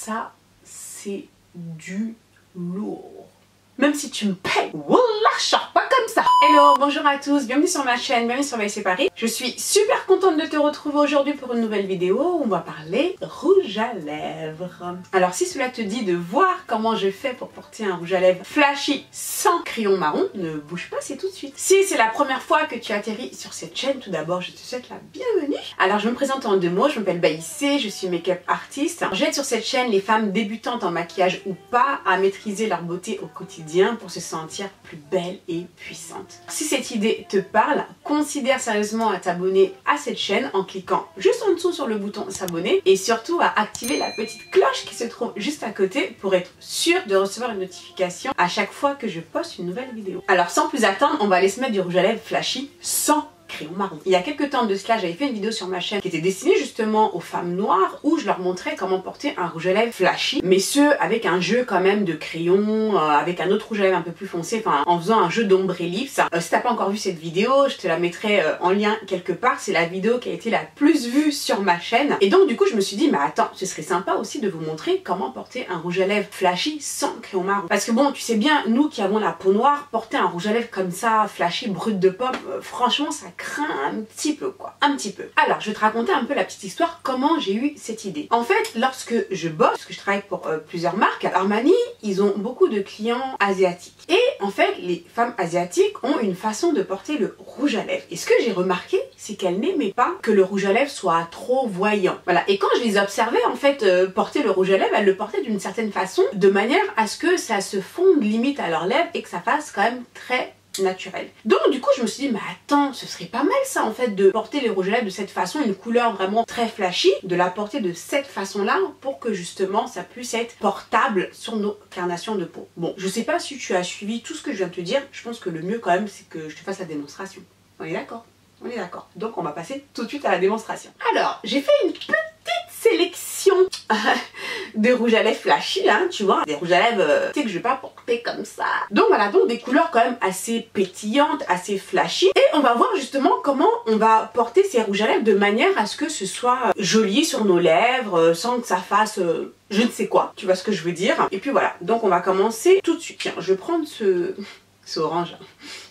ça, c'est du lourd. Même si tu me payes, wallah, je sors pas comme ça. Hello, bonjour à tous, bienvenue sur ma chaîne, bienvenue sur VC Paris. Je suis super contente de te retrouver aujourd'hui pour une nouvelle vidéo où on va parler rouge à lèvres. Alors si cela te dit de voir comment je fais pour porter un rouge à lèvres flashy sans crayon marron, ne bouge pas, c'est tout de suite. Si c'est la première fois que tu atterris sur cette chaîne, tout d'abord je te souhaite la bienvenue. Alors je me présente en deux mots, je m'appelle Baïssé, je suis make-up artiste. J'aide sur cette chaîne les femmes débutantes en maquillage ou pas à maîtriser leur beauté au quotidien pour se sentir plus belle et puissante. Si cette idée te parle, considère sérieusement à t'abonner à cette chaîne en cliquant juste en dessous sur le bouton s'abonner et surtout à activer la petite cloche qui se trouve juste à côté pour être sûr de recevoir une notification à chaque fois que je poste une nouvelle vidéo. Alors sans plus attendre, on va aller se mettre du rouge à lèvres flashy sans crayon marron. Il y a quelques temps de cela, j'avais fait une vidéo sur ma chaîne qui était destinée justement aux femmes noires où je leur montrais comment porter un rouge à lèvres flashy, mais ce avec un jeu quand même de crayon, avec un autre rouge à lèvres un peu plus foncé, enfin en faisant un jeu d'ombre ellipse. Si t'as pas encore vu cette vidéo, je te la mettrai en lien quelque part, c'est la vidéo qui a été la plus vue sur ma chaîne. Et donc du coup je me suis dit, mais attends, ce serait sympa aussi de vous montrer comment porter un rouge à lèvres flashy sans crayon marron. Parce que bon, tu sais bien, nous qui avons la peau noire, porter un rouge à lèvres comme ça, flashy, brut de pomme, franchement ça craint un petit peu quoi, un petit peu. Alors je vais te raconter un peu la petite histoire, comment j'ai eu cette idée. En fait, lorsque je bosse, parce que je travaille pour plusieurs marques, Armani, ils ont beaucoup de clients asiatiques. Et en fait, les femmes asiatiques ont une façon de porter le rouge à lèvres. Et ce que j'ai remarqué, c'est qu'elles n'aimaient pas que le rouge à lèvres soit trop voyant. Voilà, et quand je les observais en fait porter le rouge à lèvres, elles le portaient d'une certaine façon, de manière à ce que ça se fonde limite à leurs lèvres et que ça fasse quand même très naturel. Donc du coup je me suis dit, mais attends, ce serait pas mal ça en fait de porter les rouges à lèvres de cette façon, une couleur vraiment très flashy, de la porter de cette façon là pour que justement ça puisse être portable sur nos carnations de peau. Bon, je sais pas si tu as suivi tout ce que je viens de te dire, je pense que le mieux quand même c'est que je te fasse la démonstration. On est d'accord? On est d'accord. Donc on va passer tout de suite à la démonstration. Alors, j'ai fait une petite sélection de rouge à lèvres flashy, hein, tu vois, des rouges à lèvres que je vais pas porter comme ça. Donc voilà, donc des couleurs quand même assez pétillantes, assez flashy. Et on va voir justement comment on va porter ces rouges à lèvres de manière à ce que ce soit joli sur nos lèvres, sans que ça fasse je ne sais quoi, tu vois ce que je veux dire. Et puis voilà, donc on va commencer tout de suite. Tiens, je vais prendre ce orange,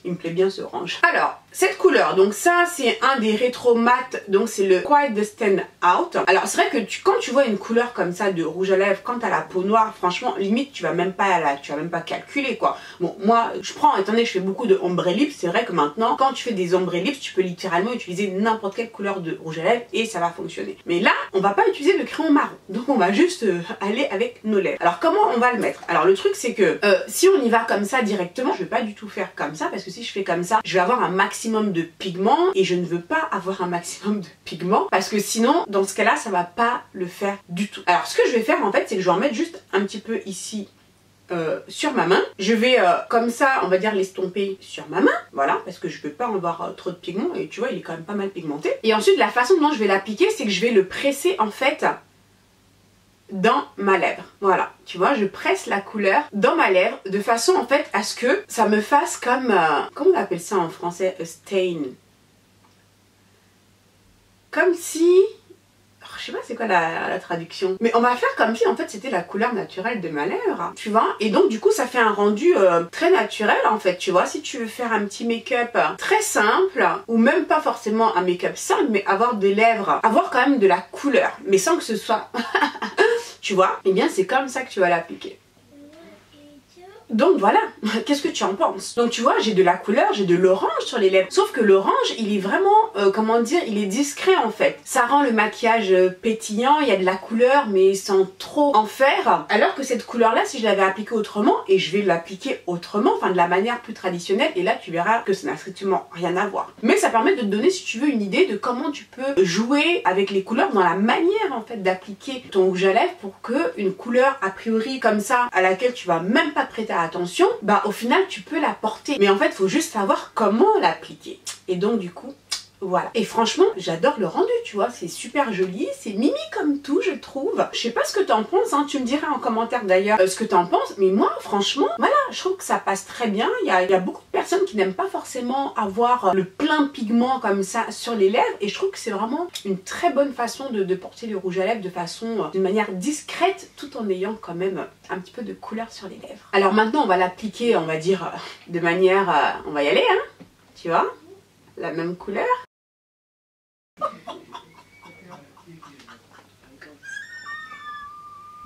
il me plaît bien ce orange. Alors, cette couleur, donc ça c'est un des rétro mat, donc c'est le Quite the Stand Out. Alors c'est vrai que quand tu vois une couleur comme ça de rouge à lèvres, quand t'as la peau noire, franchement limite tu vas même pas calculer quoi. Bon, moi je prends, étant donné que je fais beaucoup de ombre ellipse, c'est vrai que maintenant quand tu fais des ombres ellipses, tu peux littéralement utiliser n'importe quelle couleur de rouge à lèvres et ça va fonctionner. Mais là, on va pas utiliser le crayon marron, donc on va juste aller avec nos lèvres. Alors comment on va le mettre? Alors le truc c'est que si on y va comme ça directement, je vais pas du tout faire comme ça parce que si je fais comme ça, je vais avoir un maximum de pigments et je ne veux pas avoir un maximum de pigments parce que sinon dans ce cas là ça va pas le faire du tout. Alors ce que je vais faire en fait c'est que je vais en mettre juste un petit peu ici sur ma main. Je vais comme ça on va dire l'estomper sur ma main, voilà, parce que je veux pas avoir trop de pigments et tu vois il est quand même pas mal pigmenté. Et ensuite la façon dont je vais l'appliquer c'est que je vais le presser en fait dans ma lèvre. Voilà, tu vois, je presse la couleur dans ma lèvre de façon en fait à ce que ça me fasse comme comment on appelle ça en français, a stain, comme si je sais pas c'est quoi la traduction, mais on va faire comme si en fait c'était la couleur naturelle de ma lèvre, tu vois, et donc du coup ça fait un rendu très naturel en fait, tu vois. Si tu veux faire un petit make-up très simple ou même pas forcément un make-up simple mais avoir des lèvres, avoir quand même de la couleur mais sans que ce soit tu vois, et bien c'est comme ça que tu vas l'appliquer. Donc voilà, qu'est-ce que tu en penses? Donc tu vois, j'ai de la couleur, j'ai de l'orange sur les lèvres. Sauf que l'orange, il est vraiment, comment dire, il est discret en fait. Ça rend le maquillage pétillant, il y a de la couleur mais sans trop en faire. Alors que cette couleur-là, si je l'avais appliquée autrement, et je vais l'appliquer autrement, enfin de la manière plus traditionnelle, et là tu verras que ça n'a strictement rien à voir. Mais ça permet de te donner, si tu veux, une idée de comment tu peux jouer avec les couleurs dans la manière en fait d'appliquer ton rouge à lèvres pour que une couleur a priori comme ça, à laquelle tu vas même pas prêter attention, bah au final tu peux la porter. Mais en fait il faut juste savoir comment l'appliquer. Et donc du coup, Voilà. Et franchement, j'adore le rendu, tu vois. C'est super joli, c'est mimi comme tout, je trouve. Je sais pas ce que t'en penses, hein. Tu me diras en commentaire d'ailleurs ce que t'en penses. Mais moi, franchement, voilà, je trouve que ça passe très bien. Il y a beaucoup de personnes qui n'aiment pas forcément avoir le plein de pigments comme ça sur les lèvres. Et je trouve que c'est vraiment une très bonne façon de porter le rouge à lèvres d'une manière discrète, tout en ayant quand même un petit peu de couleur sur les lèvres. Alors maintenant, on va l'appliquer, on va dire, de manière... on va y aller, hein. Tu vois, la même couleur.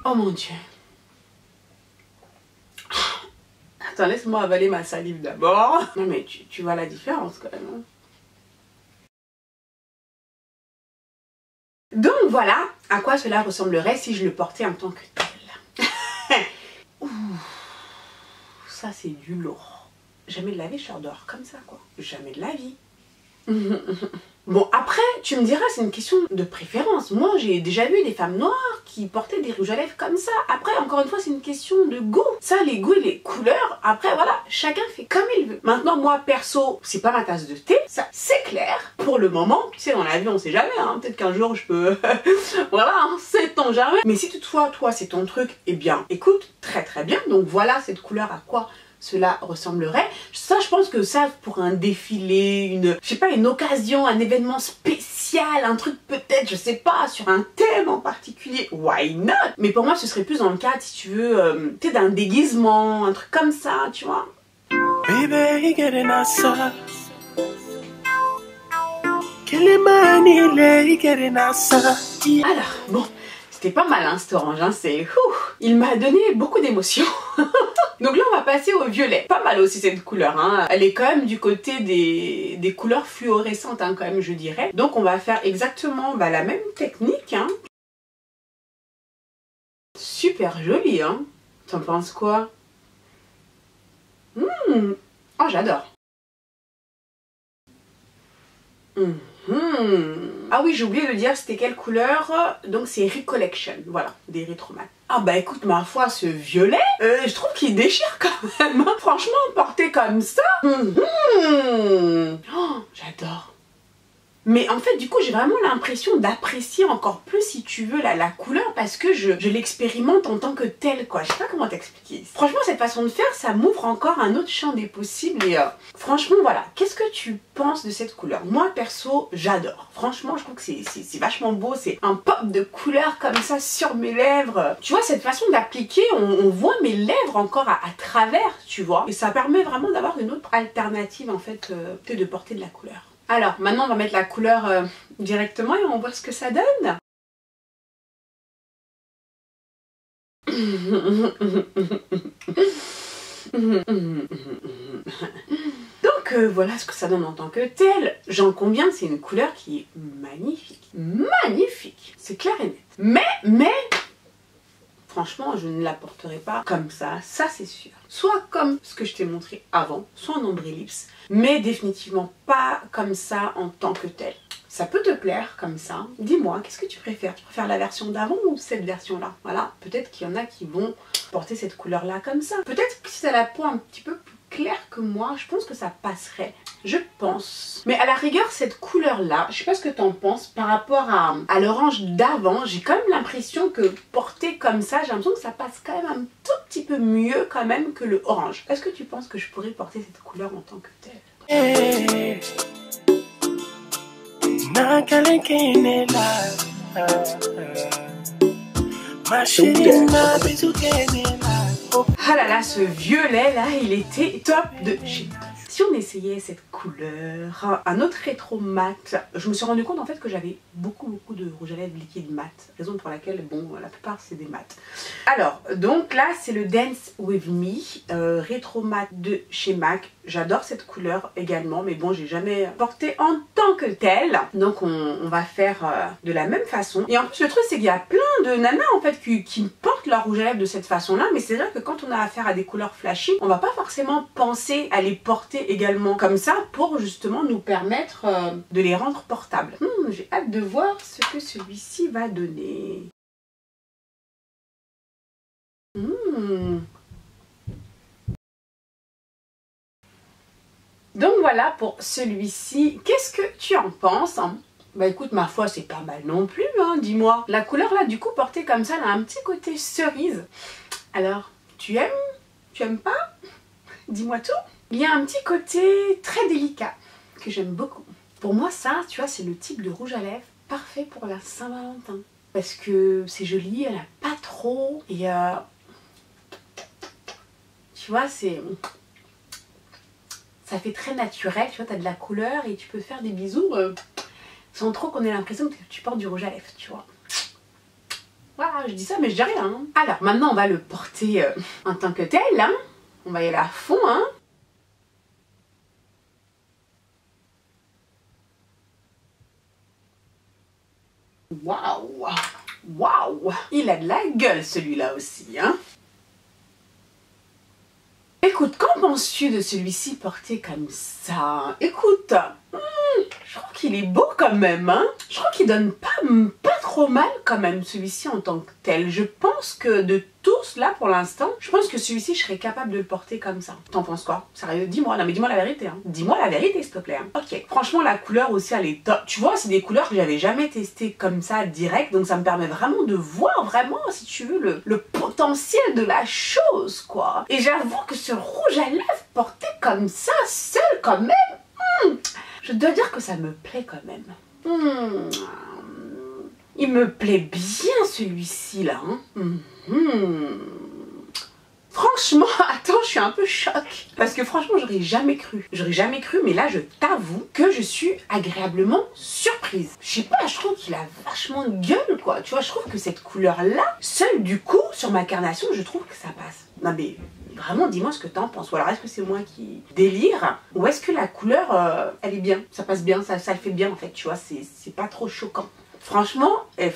Oh mon Dieu. Attends, laisse-moi avaler ma salive d'abord. Non mais tu vois la différence quand même. Hein. Donc voilà à quoi cela ressemblerait si je le portais en tant que tel. Ouh, ça c'est du lourd. Jamais de la vie je sors dehors comme ça quoi. Jamais de la vie. Bon après tu me diras c'est une question de préférence. Moi j'ai déjà vu des femmes noires qui portaient des rouges à lèvres comme ça. Après encore une fois c'est une question de goût. Ça les goûts et les couleurs, après voilà, chacun fait comme il veut. Maintenant moi perso c'est pas ma tasse de thé, ça c'est clair. Pour le moment, tu sais dans la vie on sait jamais, hein. Peut-être qu'un jour je peux... voilà, hein, sait-on jamais. Mais si toutefois toi c'est ton truc, eh bien écoute, très très bien. Donc voilà cette couleur à quoi cela ressemblerait. Ça, je pense que ça, pour un défilé, je sais pas, une occasion, un événement spécial, un truc peut-être, je sais pas, sur un thème en particulier, why not? Mais pour moi, ce serait plus dans le cadre, si tu veux, peut-être d'un déguisement, un truc comme ça, tu vois. Baby, alors, bon, c'était pas mal hein, cet orange, hein, c'est... Il m'a donné beaucoup d'émotions. Donc là on va passer au violet. Pas mal aussi cette couleur, hein. Elle est quand même du côté des couleurs fluorescentes hein, quand même je dirais. Donc on va faire exactement la même technique. Hein. Super joli hein. T'en penses quoi? Oh j'adore. Ah oui j'ai oublié de dire c'était quelle couleur. Donc c'est Recollection, voilà, des rétromates. Ah bah écoute ma foi ce violet, je trouve qu'il déchire quand même. Franchement porté comme ça. Oh, j'adore. Mais en fait du coup j'ai vraiment l'impression d'apprécier encore plus si tu veux la couleur parce que je l'expérimente en tant que telle quoi. Je sais pas comment t'expliquer. Franchement cette façon de faire ça m'ouvre encore un autre champ des possibles et franchement voilà. Qu'est-ce que tu penses de cette couleur? Moi perso j'adore. Franchement je trouve que c'est vachement beau. C'est un pop de couleur comme ça sur mes lèvres. Tu vois cette façon d'appliquer on voit mes lèvres encore à travers tu vois. Et ça permet vraiment d'avoir une autre alternative en fait de porter de la couleur. Alors, maintenant on va mettre la couleur directement et on voit ce que ça donne. Donc voilà ce que ça donne en tant que tel. J'en conviens, c'est une couleur qui est magnifique. Magnifique. C'est clair et net. Mais... franchement, je ne la porterai pas comme ça c'est sûr. Soit comme ce que je t'ai montré avant, soit en ombre ellipse, mais définitivement pas comme ça en tant que tel. Ça peut te plaire comme ça. Dis-moi, qu'est-ce que tu préfères? Tu préfères la version d'avant ou cette version-là? Voilà, peut-être qu'il y en a qui vont porter cette couleur-là comme ça. Peut-être que si tu as la peau un petit peu plus claire que moi, je pense que ça passerait. Je pense. Mais à la rigueur, cette couleur-là, je sais pas ce que tu en penses par rapport à l'orange d'avant, j'ai quand même l'impression que porter comme ça, j'ai l'impression que ça passe quand même un tout petit peu mieux quand même que le orange. Est-ce que tu penses que je pourrais porter cette couleur en tant que telle? Ah là là, ce violet là, il était top de chez top. Si on essayait cette couleur, un autre rétro mat, je me suis rendu compte en fait que j'avais beaucoup de rouge à lèvres liquide mat, raison pour laquelle, bon, la plupart c'est des mats. Alors, donc là c'est le Dance With Me, rétro mat de chez MAC. J'adore cette couleur également, mais bon, j'ai jamais porté en tant que telle. Donc on va faire de la même façon. Et en plus le truc c'est qu'il y a plein de nanas en fait qui portent leur rouge à lèvres de cette façon là, mais c'est vrai que quand on a affaire à des couleurs flashy, on va pas forcément penser à les porter également comme ça pour justement nous permettre de les rendre portables. J'ai hâte de voir ce que celui-ci va donner. Donc voilà pour celui-ci. Qu'est-ce que tu en penses? Bah écoute, ma foi, c'est pas mal non plus, hein, dis-moi. La couleur là, du coup, portée comme ça, elle a un petit côté cerise. Alors, tu aimes? Tu aimes pas? Dis-moi tout. Il y a un petit côté très délicat que j'aime beaucoup. Pour moi, ça, tu vois, c'est le type de rouge à lèvres parfait pour la Saint-Valentin. Parce que c'est joli, elle a pas trop. Et tu vois, ça fait très naturel. Tu vois, t'as de la couleur et tu peux faire des bisous sans trop qu'on ait l'impression que tu portes du rouge à lèvres, tu vois. Voilà, je dis ça, mais je dis rien. Hein. Alors, maintenant, on va le porter en tant que tel. Hein. On va y aller à fond, hein. Waouh! Waouh! Il a de la gueule celui-là aussi, hein? Écoute, qu'en penses-tu de celui-ci porté comme ça? Écoute, je trouve qu'il est beau quand même, hein? Je trouve qu'il donne pas trop mal quand même celui-ci en tant que tel. Je pense que de tous là pour l'instant, je pense que celui-ci je serais capable de le porter comme ça. T'en penses quoi? Sérieux, dis-moi, non mais dis-moi la vérité, hein. Dis-moi la vérité s'il te plaît. Hein. Ok, franchement la couleur aussi elle est top. Tu vois, c'est des couleurs que j'avais jamais testées comme ça direct, donc ça me permet vraiment de voir vraiment, si tu veux, le potentiel de la chose quoi. Et j'avoue que ce rouge à lèvres porté comme ça, seul quand même, je dois dire que ça me plaît quand même. Il me plaît bien celui-ci là. Hein. Franchement, attends, je suis un peu choc. Parce que franchement, j'aurais jamais cru. J'aurais jamais cru, mais là, je t'avoue que je suis agréablement surprise. Je sais pas, je trouve qu'il a vachement de gueule, quoi. Tu vois, je trouve que cette couleur-là, seule du coup, sur ma carnation, je trouve que ça passe. Non mais, vraiment, dis-moi ce que t'en penses. Ou alors, est-ce que c'est moi qui délire? Ou est-ce que la couleur, elle est bien? Ça passe bien, ça le fait bien, en fait, tu vois, c'est pas trop choquant. Franchement, je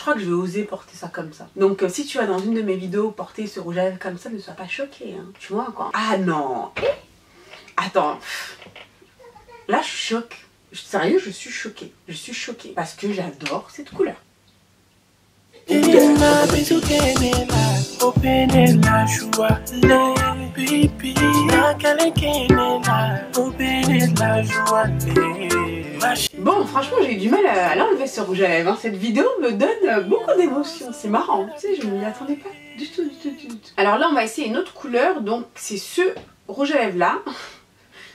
crois que je vais oser porter ça comme ça. Donc si tu vas dans une de mes vidéos porter ce rouge à lèvres comme ça, ne sois pas choqué, hein. Tu vois quoi. Ah non. Attends. Là je suis choquée. Sérieux, je suis choquée. Je suis choquée. Parce que j'adore cette couleur. Bon, franchement, j'ai eu du mal à l'enlever ce rouge à lèvres. Hein. Cette vidéo me donne beaucoup d'émotions. C'est marrant. Tu sais, je ne m'y attendais pas du tout. Alors là, on va essayer une autre couleur. Donc, c'est ce rouge à lèvres là.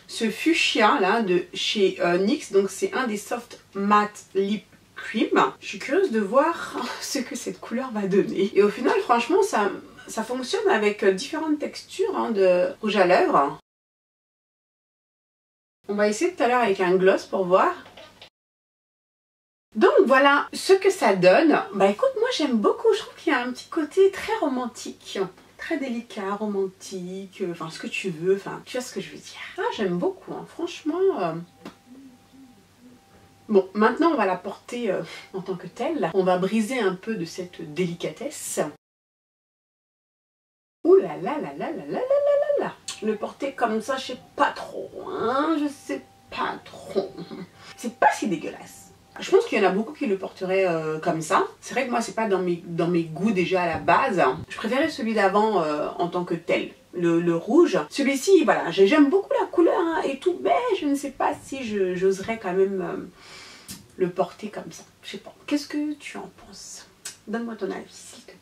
Ce fuchsia là de chez NYX. Donc, c'est un des soft matte lip cream. Je suis curieuse de voir ce que cette couleur va donner. Et au final, franchement, ça fonctionne avec différentes textures hein, de rouge à lèvres. On va essayer tout à l'heure avec un gloss pour voir. Donc voilà ce que ça donne. Bah écoute, moi j'aime beaucoup. Je trouve qu'il y a un petit côté très romantique. Très délicat, romantique. Enfin ce que tu veux. Enfin tu vois ce que je veux dire. Ah j'aime beaucoup. Hein. Franchement... Bon, maintenant on va la porter en tant que telle. On va briser un peu de cette délicatesse. Ouh là là là là là là là là là. Le porter comme ça, je sais pas trop. Hein, je sais pas trop. C'est pas si dégueulasse. Je pense qu'il y en a beaucoup qui le porteraient comme ça. C'est vrai que moi, c'est pas dans mes goûts déjà à la base. Je préférais celui d'avant en tant que tel. Le rouge. Celui-ci, voilà, j'aime beaucoup la couleur hein, et tout, mais je ne sais pas si j'oserais quand même le porter comme ça. Je sais pas. Qu'est-ce que tu en penses? Donne-moi ton avis, s'il te plaît.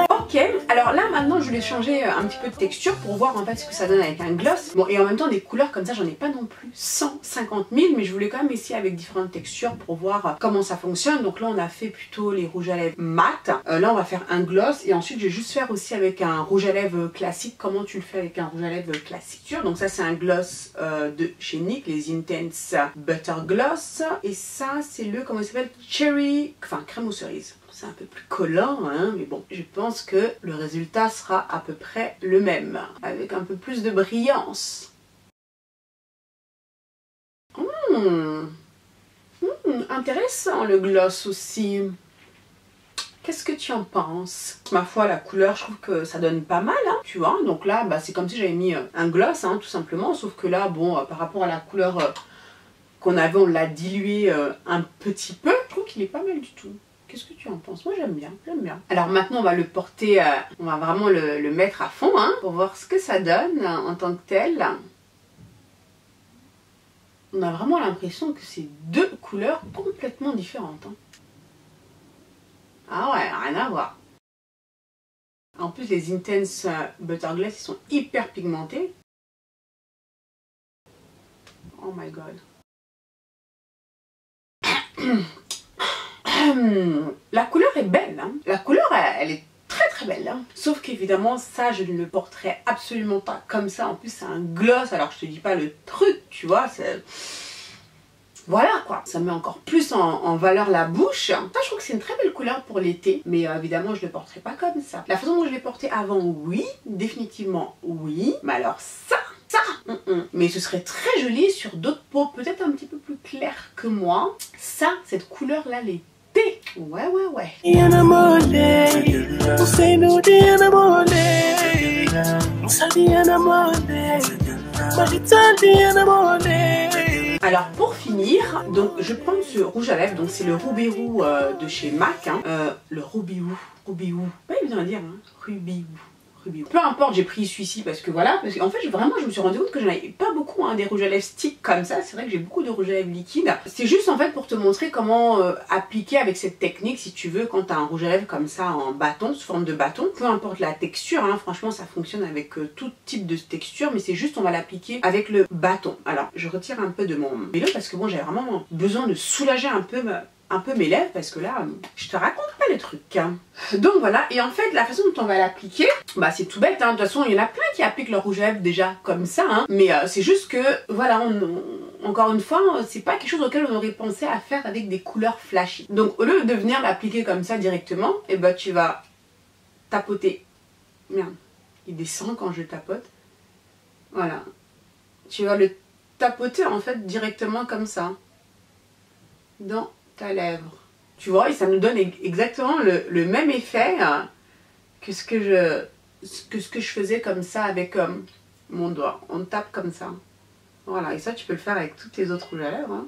Ok, alors là maintenant je voulais changer un petit peu de texture pour voir en fait ce que ça donne avec un gloss. Bon et en même temps des couleurs comme ça j'en ai pas non plus 150 000 mais je voulais quand même essayer avec différentes textures pour voir comment ça fonctionne. Donc là on a fait plutôt les rouges à lèvres mat. Là on va faire un gloss et ensuite je vais juste faire aussi avec un rouge à lèvres classique. Comment tu le fais avec un rouge à lèvres classique. Donc ça c'est un gloss de chez NYX, les Intense Butter Gloss. Et ça c'est le, comment il s'appelle, Cherry, enfin crème aux cerises. C'est un peu plus collant, hein, mais bon, je pense que le résultat sera à peu près le même, avec un peu plus de brillance. Intéressant le gloss aussi. Qu'est-ce que tu en penses? Ma foi, la couleur, je trouve que ça donne pas mal, hein, tu vois. Donc là, bah, c'est comme si j'avais mis un gloss, hein, tout simplement, sauf que là, bon, par rapport à la couleur qu'on avait, on l'a dilué un petit peu. Je trouve qu'il est pas mal du tout. Qu'est-ce que tu en penses? Moi j'aime bien, j'aime bien. Alors maintenant on va le porter, on va vraiment le mettre à fond hein, pour voir ce que ça donne en tant que tel. On a vraiment l'impression que c'est deux couleurs complètement différentes. Hein. Ah ouais, rien à voir. En plus les Intense Butterglass ils sont hyper pigmentés. Oh my god. La couleur est belle, hein. La couleur elle est très belle, hein. Sauf qu'évidemment ça je ne le porterai absolument pas comme ça. En plus c'est un gloss, alors je te dis pas le truc, tu vois, voilà quoi, ça met encore plus en valeur la bouche. Ça je trouve que c'est une très belle couleur pour l'été, mais évidemment je le porterai pas comme ça. La façon dont je l'ai porté avant, oui, définitivement oui, mais alors ça mais ce serait très joli sur d'autres peaux peut-être un petit peu plus claires que moi. Ça, cette couleur là, l'été, ouais. Alors pour finir, donc je prends ce rouge à lèvres, donc c'est le Ruby Woo de chez MAC, hein. Le Ruby Woo, pas évident à dire, hein. Ruby Woo. Peu importe, j'ai pris celui-ci parce que voilà, parce qu'en fait vraiment je me suis rendu compte que j'en avais pas beaucoup hein, des rouges à lèvres stick comme ça. C'est vrai que j'ai beaucoup de rouges à lèvres liquides. C'est juste en fait pour te montrer comment appliquer avec cette technique si tu veux quand tu as un rouge à lèvres comme ça en bâton, sous forme de bâton. Peu importe la texture, hein, franchement ça fonctionne avec tout type de texture, mais c'est juste on va l'appliquer avec le bâton. Alors je retire un peu de mon vélo parce que bon j'avais vraiment besoin de soulager un peu mes lèvres parce que là je te raconte pas le truc hein. Donc voilà, et en fait la façon dont on va l'appliquer, bah c'est tout bête hein. De toute façon il y en a plein qui appliquent leur rouge à lèvres déjà comme ça hein. Mais c'est juste que voilà, encore une fois c'est pas quelque chose auquel on aurait pensé à faire avec des couleurs flashy. Donc au lieu de venir l'appliquer comme ça directement, et bah tu vas tapoter, merde il descend quand je tapote, voilà, tu vas le tapoter en fait directement comme ça dans ta lèvre, tu vois, et ça nous donne exactement le même effet que ce que je faisais comme ça avec mon doigt. On tape comme ça, voilà, et ça tu peux le faire avec toutes les autres rouges à lèvres hein.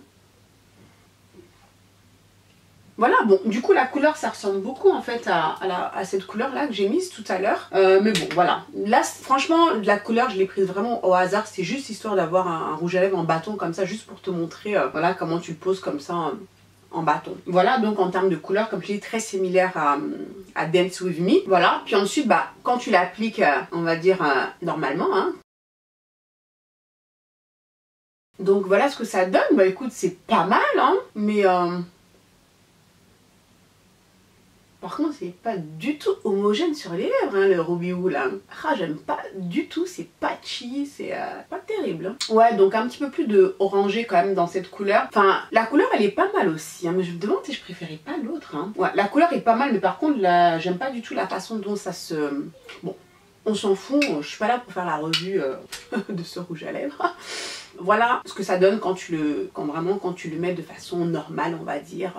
Voilà, bon, du coup la couleur ça ressemble beaucoup en fait à cette couleur là que j'ai mise tout à l'heure, mais bon voilà, là franchement la couleur je l'ai prise vraiment au hasard, c'est juste histoire d'avoir un rouge à lèvres en bâton comme ça, juste pour te montrer voilà comment tu le poses comme ça en bâton. Voilà, donc en termes de couleur, comme je dis, très similaire à Dance With Me. Voilà, puis ensuite, bah, quand tu l'appliques, on va dire normalement, hein. Donc voilà ce que ça donne. Bah écoute, c'est pas mal, hein, mais par contre, c'est pas du tout homogène sur les lèvres, hein, le Ruby Woo là. Ah, j'aime pas du tout, c'est patchy, c'est pas terrible. Hein. Ouais, donc un petit peu plus de orangé quand même dans cette couleur. Enfin, la couleur elle est pas mal aussi, hein, mais je me demande si je préférais pas l'autre. Hein. Ouais, la couleur est pas mal, mais par contre, là, j'aime pas du tout la façon dont ça se... Bon, on s'en fout, je suis pas là pour faire la revue de ce rouge à lèvres. Voilà ce que ça donne quand tu le mets de façon normale, on va dire.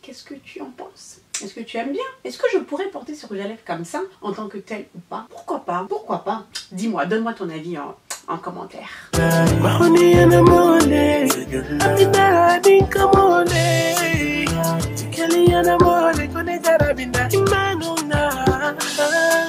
Qu'est-ce que tu en penses? Est-ce que tu aimes bien? Est-ce que je pourrais porter ce rouge à lèvres comme ça en tant que tel ou pas? Pourquoi pas? Pourquoi pas? Dis-moi, donne-moi ton avis en commentaire.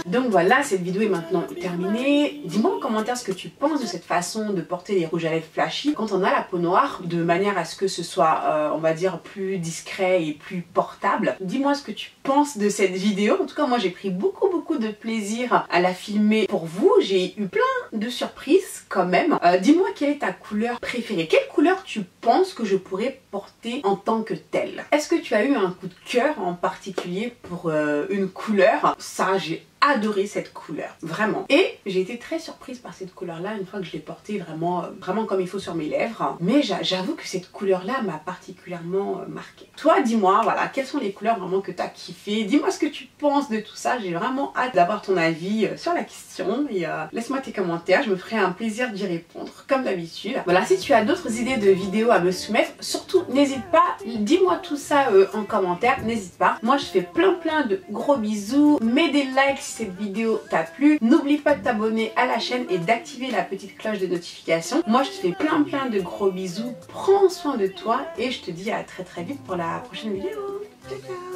Donc voilà, cette vidéo est maintenant terminée. Dis-moi en commentaire ce que tu penses de cette façon de porter les rouges à lèvres flashy quand on a la peau noire, de manière à ce que ce soit, on va dire, plus discret et plus portable. Dis-moi ce que tu penses de cette vidéo. En tout cas, moi j'ai pris beaucoup de plaisir à la filmer pour vous. J'ai eu plein de surprises quand même. Dis-moi quelle est ta couleur préférée. Quelle couleur tu penses que je pourrais porter en tant que telle? Est-ce que tu as eu un coup de cœur en particulier pour une couleur? Ça, j'ai adoré cette couleur, vraiment. Et j'ai été très surprise par cette couleur là une fois que je l'ai portée vraiment comme il faut sur mes lèvres. Mais j'avoue que cette couleur là m'a particulièrement marquée. Toi, dis-moi, voilà, quelles sont les couleurs vraiment que tu as kiffé? Dis-moi ce que tu penses de tout ça. J'ai vraiment hâte d'avoir ton avis sur la question. Et laisse-moi tes commentaires, je me ferai un plaisir d'y répondre comme d'habitude. Voilà, si tu as d'autres idées de vidéos à me soumettre, surtout n'hésite pas, dis-moi tout ça en commentaire, n'hésite pas. Moi je fais plein de gros bisous, mets des likes cette vidéo t'a plu. N'oublie pas de t'abonner à la chaîne et d'activer la petite cloche de notification. Moi je te fais plein de gros bisous, prends soin de toi et je te dis à très vite pour la prochaine vidéo. Ciao ciao.